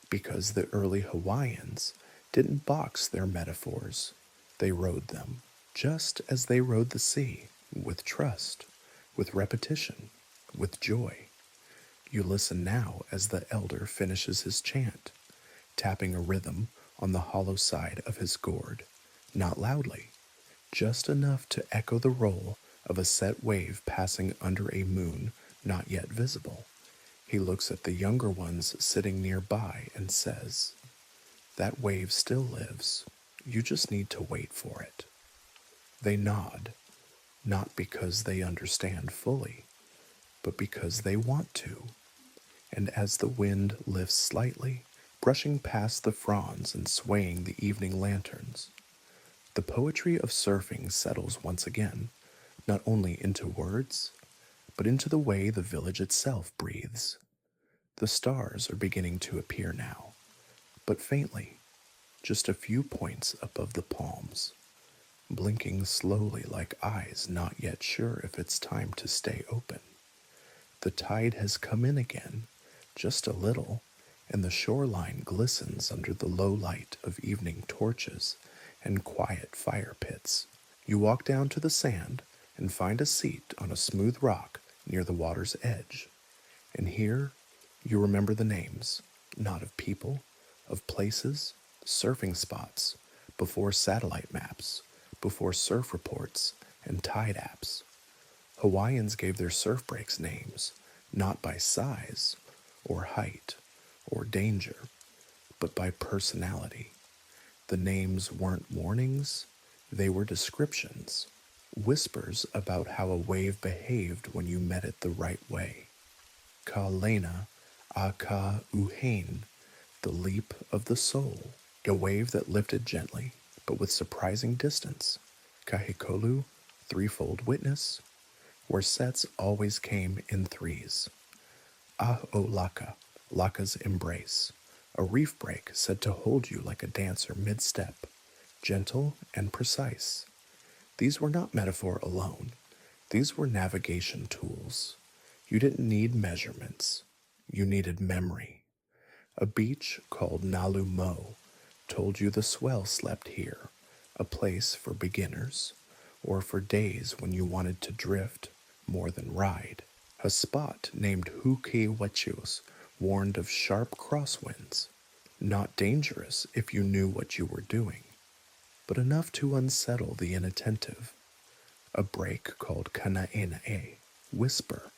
because the early Hawaiians didn't box their metaphors, they rode them, just as they rode the sea, with trust, with repetition, with joy. You listen now as the elder finishes his chant, tapping a rhythm on the hollow side of his gourd, not loudly, just enough to echo the roll of a set wave passing under a moon not yet visible. He looks at the younger ones sitting nearby and says, "That wave still lives. You just need to wait for it." They nod, not because they understand fully, but because they want to. And as the wind lifts slightly, brushing past the fronds and swaying the evening lanterns, the poetry of surfing settles once again, not only into words, but into the way the village itself breathes. The stars are beginning to appear now, but faintly, just a few points above the palms, blinking slowly like eyes not yet sure if it's time to stay open. The tide has come in again, just a little, and the shoreline glistens under the low light of evening torches and quiet fire pits. You walk down to the sand and find a seat on a smooth rock near the water's edge. And here you remember the names, not of people, of places, surfing spots, before satellite maps, before surf reports and tide apps. Hawaiians gave their surf breaks names, not by size or height or danger, but by personality. The names weren't warnings, they were descriptions, whispers about how a wave behaved when you met it the right way. Ka Lena, a ka uhain, the leap of the soul, a wave that lifted gently, but with surprising distance. Kahikolu, threefold witness, where sets always came in threes. Ah-o Laka, Laka's embrace, a reef break said to hold you like a dancer mid-step, gentle and precise. These were not metaphor alone. These were navigation tools. You didn't need measurements. You needed memory. A beach called Nalu Mo told you the swell slept here, a place for beginners, or for days when you wanted to drift more than ride. A spot named Huki Wechios warned of sharp crosswinds, not dangerous if you knew what you were doing, but enough to unsettle the inattentive. A break called Kanaenae, whisper,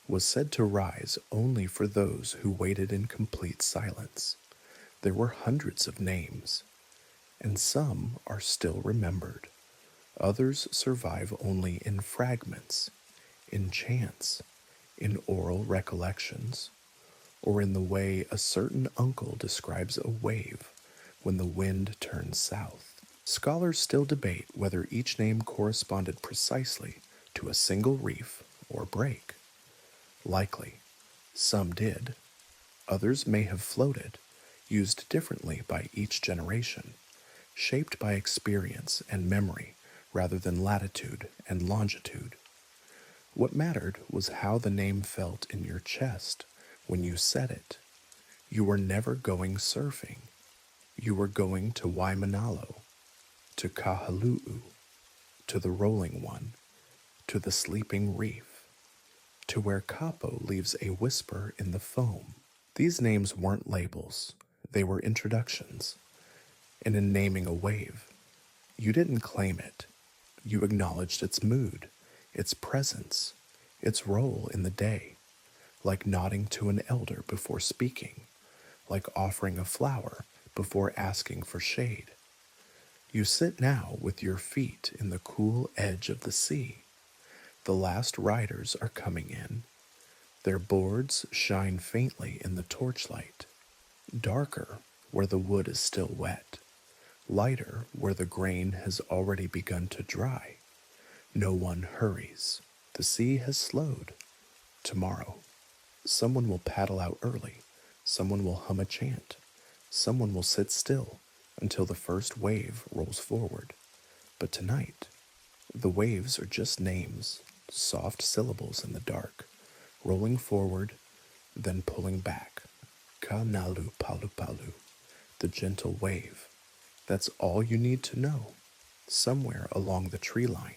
was said to rise only for those who waited in complete silence. There were hundreds of names, and some are still remembered. Others survive only in fragments, in chants, in oral recollections, or in the way a certain uncle describes a wave when the wind turns south. Scholars still debate whether each name corresponded precisely to a single reef or break. Likely, some did. Others may have floated, used differently by each generation, shaped by experience and memory rather than latitude and longitude. What mattered was how the name felt in your chest when you said it. You were never going surfing. You were going to Waimanalo. to Kahaluu, to the rolling one, to the sleeping reef, to where Kapo leaves a whisper in the foam. These names weren't labels, they were introductions. And in naming a wave, you didn't claim it. You acknowledged its mood, its presence, its role in the day, like nodding to an elder before speaking, like offering a flower before asking for shade. You sit now with your feet in the cool edge of the sea. The last riders are coming in. Their boards shine faintly in the torchlight, darker where the wood is still wet, lighter where the grain has already begun to dry. No one hurries. The sea has slowed. Tomorrow, someone will paddle out early. Someone will hum a chant. Someone will sit still until the first wave rolls forward. But tonight, the waves are just names, soft syllables in the dark, rolling forward, then pulling back. Ka nalu palu palu, the gentle wave. That's all you need to know. Somewhere along the tree line,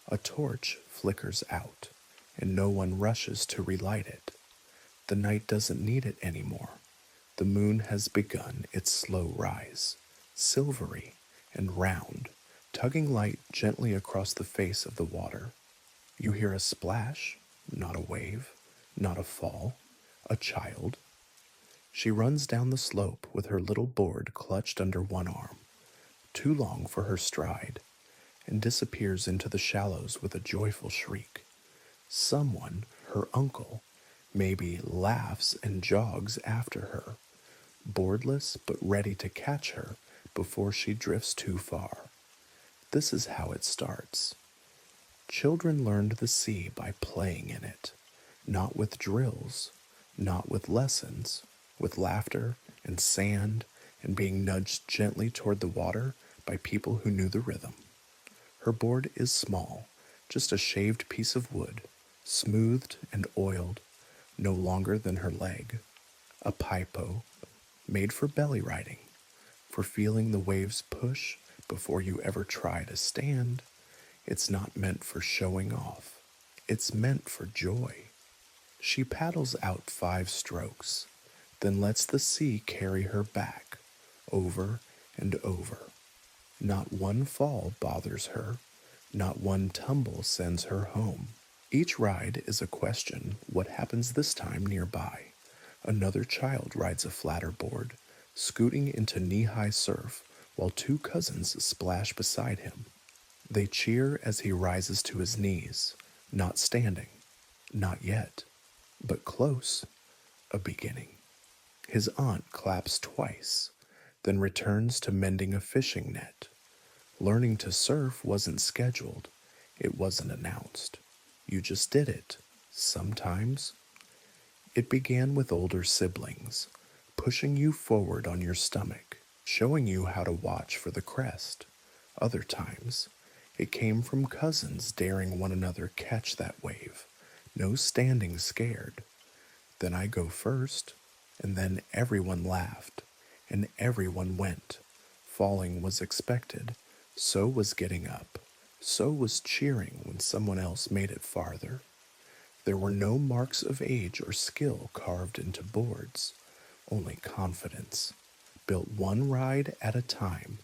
a torch flickers out, and no one rushes to relight it. The night doesn't need it anymore. The moon has begun its slow rise, silvery and round, tugging light gently across the face of the water. You hear a splash, not a wave, not a fall, a child. She runs down the slope with her little board clutched under one arm, too long for her stride, and disappears into the shallows with a joyful shriek. Someone, her uncle, maybe, laughs and jogs after her, boardless but ready to catch her before she drifts too far. This is how it starts. Children learned the sea by playing in it, not with drills, not with lessons, with laughter and sand and being nudged gently toward the water by people who knew the rhythm. Her board is small, just a shaved piece of wood, smoothed and oiled, no longer than her leg. A paipo, made for belly riding, for feeling the waves push before you ever try to stand. It's not meant for showing off. It's meant for joy. She paddles out 5 strokes, then lets the sea carry her back, over and over. Not one fall bothers her, not one tumble sends her home. Each ride is a question: what happens this time nearby? Another child rides a flatter board, scooting into knee-high surf while 2 cousins splash beside him. They cheer as he rises to his knees, not standing, not yet, but close, a beginning. His aunt claps twice, then returns to mending a fishing net. Learning to surf wasn't scheduled, it wasn't announced. You just did it, sometimes. It began with older siblings, pushing you forward on your stomach, showing you how to watch for the crest. Other times, it came from cousins daring one another catch that wave, no standing scared. Then I go first, and then everyone laughed, and everyone went. Falling was expected, so was getting up, so was cheering when someone else made it farther. There were no marks of age or skill carved into boards, only confidence, built one ride at a time,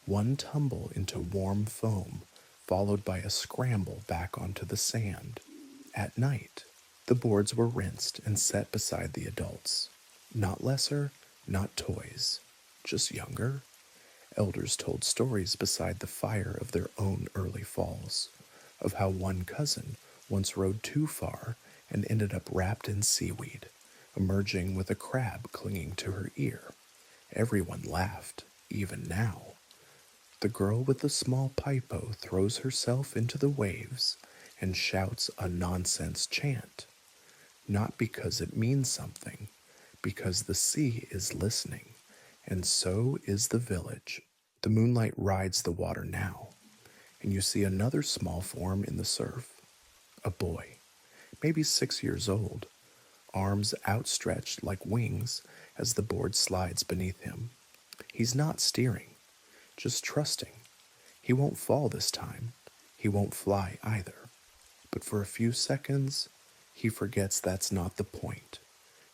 one tumble into warm foam, followed by a scramble back onto the sand. At night, the boards were rinsed and set beside the adults. Not lesser, not toys, just younger. Elders told stories beside the fire of their own early falls, of how one cousin once rode too far and ended up wrapped in seaweed, emerging with a crab clinging to her ear. Everyone laughed, even now. The girl with the small paipo throws herself into the waves and shouts a nonsense chant, not because it means something, because the sea is listening, and so is the village. The moonlight rides the water now, and you see another small form in the surf, a boy, maybe 6 years old, arms outstretched like wings as the board slides beneath him. He's not steering, just trusting, He won't fall this time. He won't fly either. But for a few seconds, he forgets that's not the point.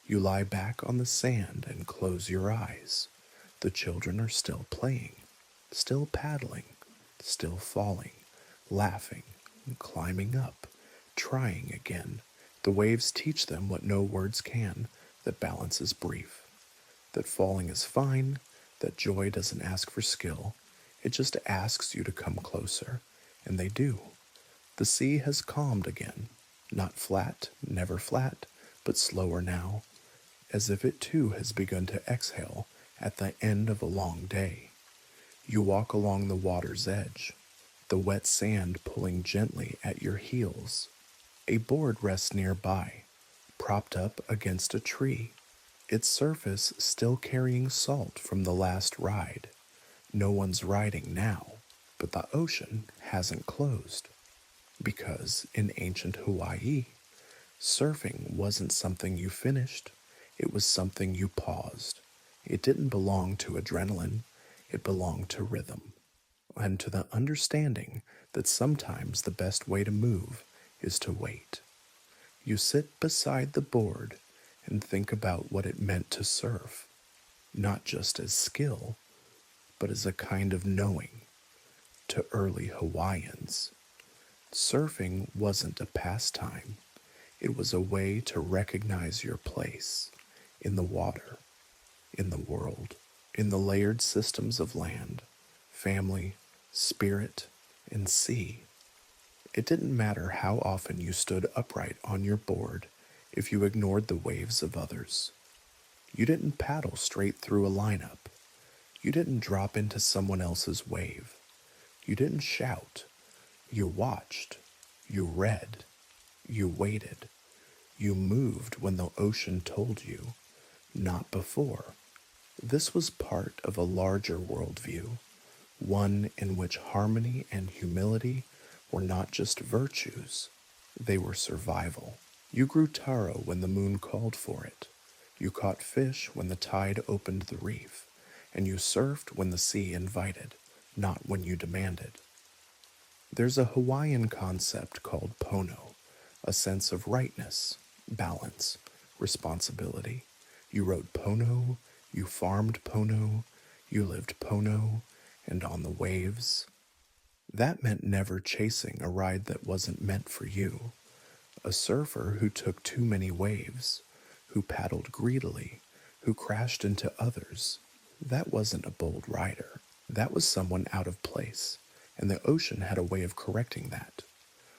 You lie back on the sand and close your eyes. The children are still playing, still paddling, still falling, laughing, climbing up, trying again. The waves teach them what no words can, that balance is brief, that falling is fine, that joy doesn't ask for skill. It just asks you to come closer, and they do. The sea has calmed again, not flat, never flat, but slower now, as if it too has begun to exhale at the end of a long day. You walk along the water's edge, the wet sand pulling gently at your heels. A board rests nearby, propped up against a tree, its surface still carrying salt from the last ride. No one's riding now, but the ocean hasn't closed. Because in ancient Hawaii, surfing wasn't something you finished, it was something you paused. It didn't belong to adrenaline, it belonged to rhythm, and to the understanding that sometimes the best way to move is to wait. You sit beside the board and think about what it meant to surf, not just as skill, but as a kind of knowing. To early Hawaiians, surfing wasn't a pastime, it was a way to recognize your place in the water, in the world, in the layered systems of land, family, spirit, and sea. It didn't matter how often you stood upright on your board if you ignored the waves of others. You didn't paddle straight through a lineup. You didn't drop into someone else's wave. You didn't shout. You watched. You read. You waited. You moved when the ocean told you, not before. This was part of a larger worldview, one in which harmony and humility were not just virtues, they were survival. You grew taro when the moon called for it. You caught fish when the tide opened the reef, and you surfed when the sea invited, not when you demanded. There's a Hawaiian concept called pono, a sense of rightness, balance, responsibility. You rode pono, you farmed pono, you lived pono, and on the waves. That meant never chasing a ride that wasn't meant for you. A surfer who took too many waves, who paddled greedily, who crashed into others. That wasn't a bold rider. That was someone out of place, and the ocean had a way of correcting that.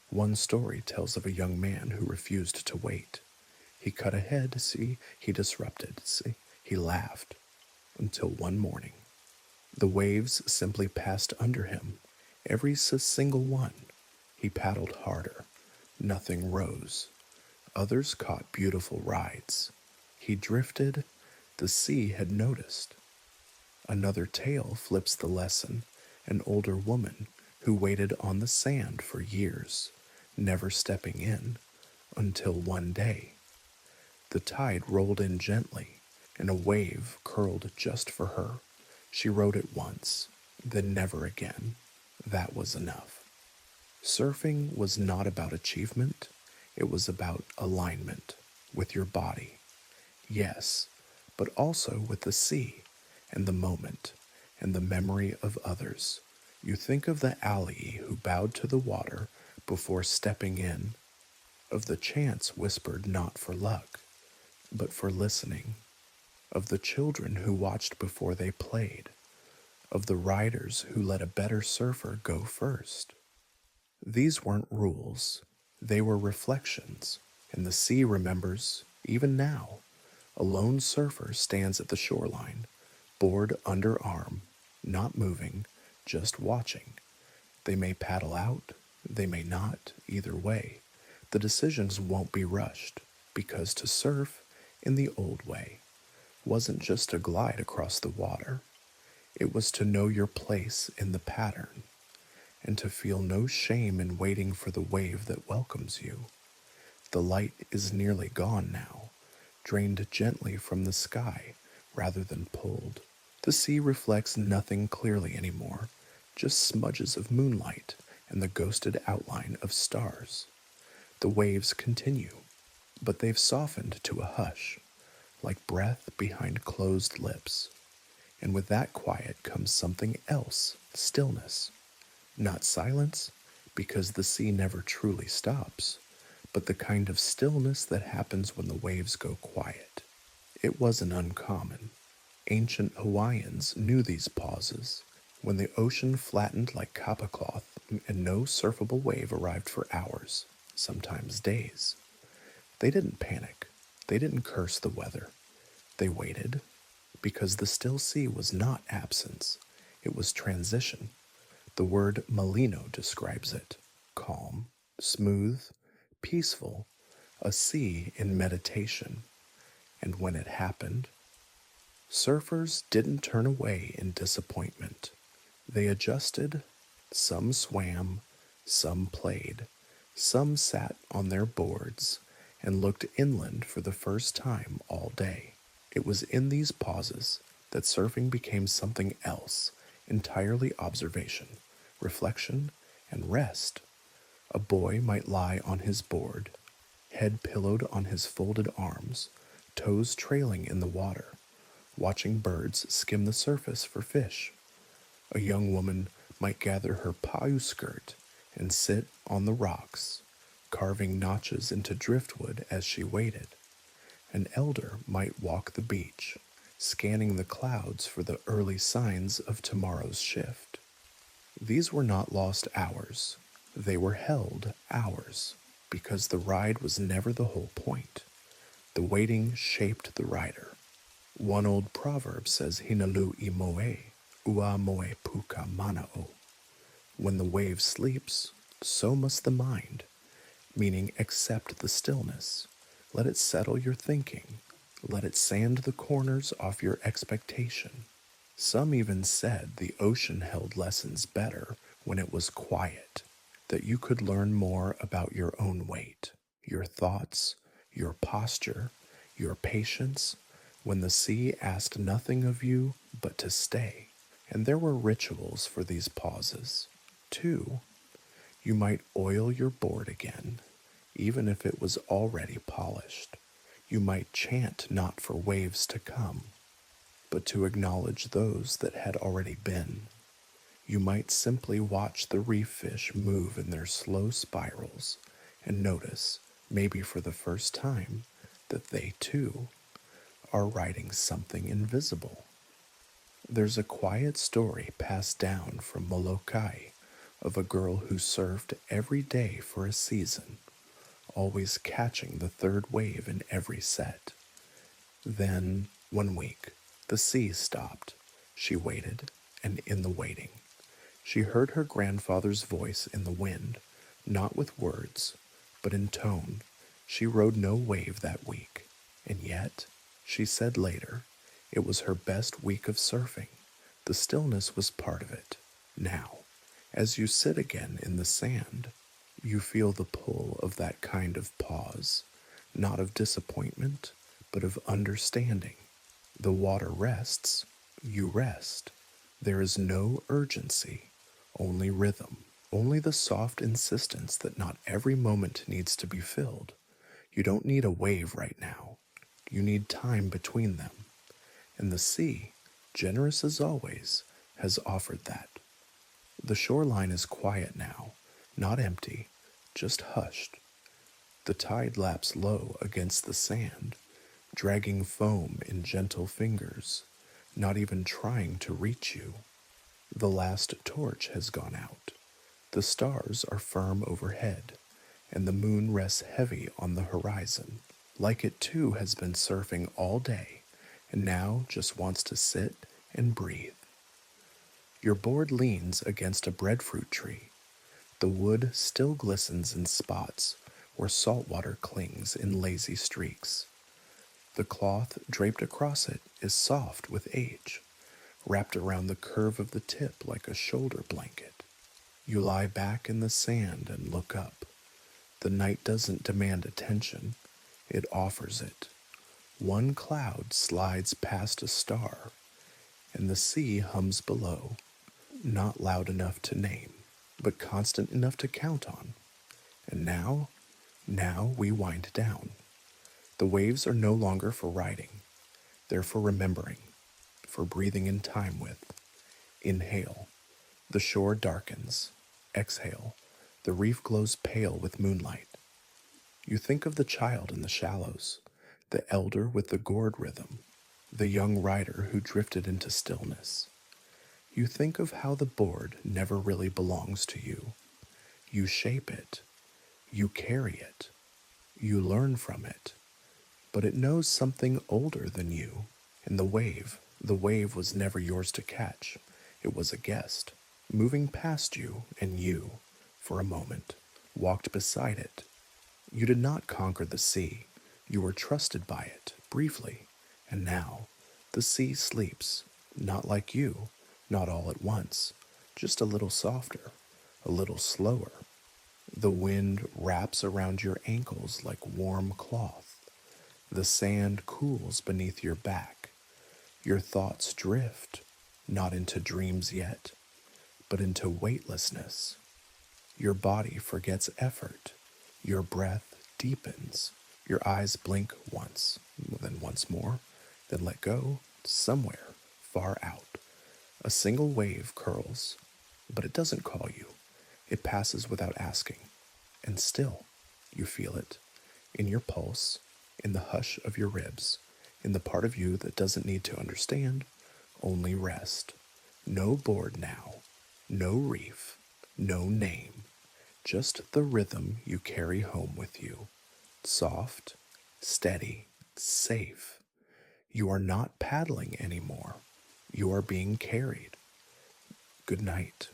One story tells of a young man who refused to wait. He cut ahead, see, he disrupted, see, he laughed, until one morning. The waves simply passed under him, every single one. He paddled harder. Nothing rose. Others caught beautiful rides. He drifted. The sea had noticed. Another tale flips the lesson. An older woman who waited on the sand for years, never stepping in, until one day. The tide rolled in gently, and a wave curled just for her. She rode it once, then never again. That was enough. Surfing was not about achievement, it was about alignment with your body. Yes, but also with the sea and the moment and the memory of others. You think of the alii who bowed to the water before stepping in, of the chants whispered not for luck, but for listening, of the children who watched before they played, of the riders who let a better surfer go first. These weren't rules, they were reflections, and the sea remembers, even now. A lone surfer stands at the shoreline, board under arm, not moving, just watching. They may paddle out, they may not, either way. The decisions won't be rushed, because to surf, in the old way, wasn't just to glide across the water. It was to know your place in the pattern, and to feel no shame in waiting for the wave that welcomes you. The light is nearly gone now, drained gently from the sky rather than pulled. The sea reflects nothing clearly anymore, just smudges of moonlight and the ghosted outline of stars. The waves continue, but they've softened to a hush, like breath behind closed lips. And with that quiet comes something else, stillness. Not silence, because the sea never truly stops, but the kind of stillness that happens when the waves go quiet. It wasn't uncommon. Ancient Hawaiians knew these pauses, when the ocean flattened like kapa cloth and no surfable wave arrived for hours, sometimes days. They didn't panic. They didn't curse the weather. They waited, because the still sea was not absence. It was transition. The word Molino describes it: calm, smooth, peaceful, a sea in meditation. And when it happened, surfers didn't turn away in disappointment. They adjusted. Some swam, some played, some sat on their boards and looked inland for the first time all day. It was in these pauses that surfing became something else, entirely observation, reflection, and rest. A boy might lie on his board, head pillowed on his folded arms, toes trailing in the water, watching birds skim the surface for fish. A young woman might gather her pau skirt and sit on the rocks, carving notches into driftwood as she waited. An elder might walk the beach, scanning the clouds for the early signs of tomorrow's shift. These were not lost hours. They were held hours, because the ride was never the whole point. The waiting shaped the rider. One old proverb says, "Hinalu I moe, ua moe puka mana'o." When the wave sleeps, so must the mind, meaning accept the stillness. Let it settle your thinking. Let it sand the corners off your expectation. Some even said the ocean held lessons better when it was quiet, that you could learn more about your own weight, your thoughts, your posture, your patience, when the sea asked nothing of you but to stay. And there were rituals for these pauses, too. You might oil your board again, even if it was already polished. You might chant not for waves to come, but to acknowledge those that had already been. You might simply watch the reef fish move in their slow spirals and notice, maybe for the first time, that they too are writing something invisible. There's a quiet story passed down from Molokai of a girl who surfed every day for a season, always catching the third wave in every set. Then, one week, the sea stopped. She waited, and in the waiting, she heard her grandfather's voice in the wind, not with words, but in tone. She rode no wave that week, and yet, she said later, it was her best week of surfing. The stillness was part of it. Now, as you sit again in the sand, you feel the pull of that kind of pause, not of disappointment, but of understanding. The water rests, you rest. There is no urgency, only rhythm, only the soft insistence that not every moment needs to be filled. You don't need a wave right now. You need time between them. And the sea, generous as always, has offered that. The shoreline is quiet now, not empty, just hushed. The tide laps low against the sand, dragging foam in gentle fingers, not even trying to reach you. The last torch has gone out. The stars are firm overhead, and the moon rests heavy on the horizon, like it too has been surfing all day, and now just wants to sit and breathe. Your board leans against a breadfruit tree. The wood still glistens in spots where salt water clings in lazy streaks. The cloth draped across it is soft with age, wrapped around the curve of the tip like a shoulder blanket. You lie back in the sand and look up. The night doesn't demand attention, it offers it. One cloud slides past a star, and the sea hums below. not loud enough to name, but constant enough to count on. And now we wind down. The waves are no longer for riding, they're for remembering, for breathing in time with. Inhale, the shore darkens. Exhale, the reef glows pale with moonlight. You think of the child in the shallows, the elder with the gourd rhythm, the young rider who drifted into stillness. You think of how the board never really belongs to you. You shape it, you carry it, you learn from it, but it knows something older than you. And the wave was never yours to catch. It was a guest, moving past you, and you, for a moment, walked beside it. You did not conquer the sea. You were trusted by it, briefly, and now the sea sleeps, not like you, not all at once, just a little softer, a little slower. The wind wraps around your ankles like warm cloth. The sand cools beneath your back. Your thoughts drift, not into dreams yet, but into weightlessness. Your body forgets effort. Your breath deepens. Your eyes blink once, then once more, then let go somewhere far out. A single wave curls, but it doesn't call you. It passes without asking. And still, you feel it in your pulse, in the hush of your ribs, in the part of you that doesn't need to understand, only rest. No board now, no reef, no name, just the rhythm you carry home with you. Soft, steady, safe. You are not paddling anymore. You are being carried. Good night.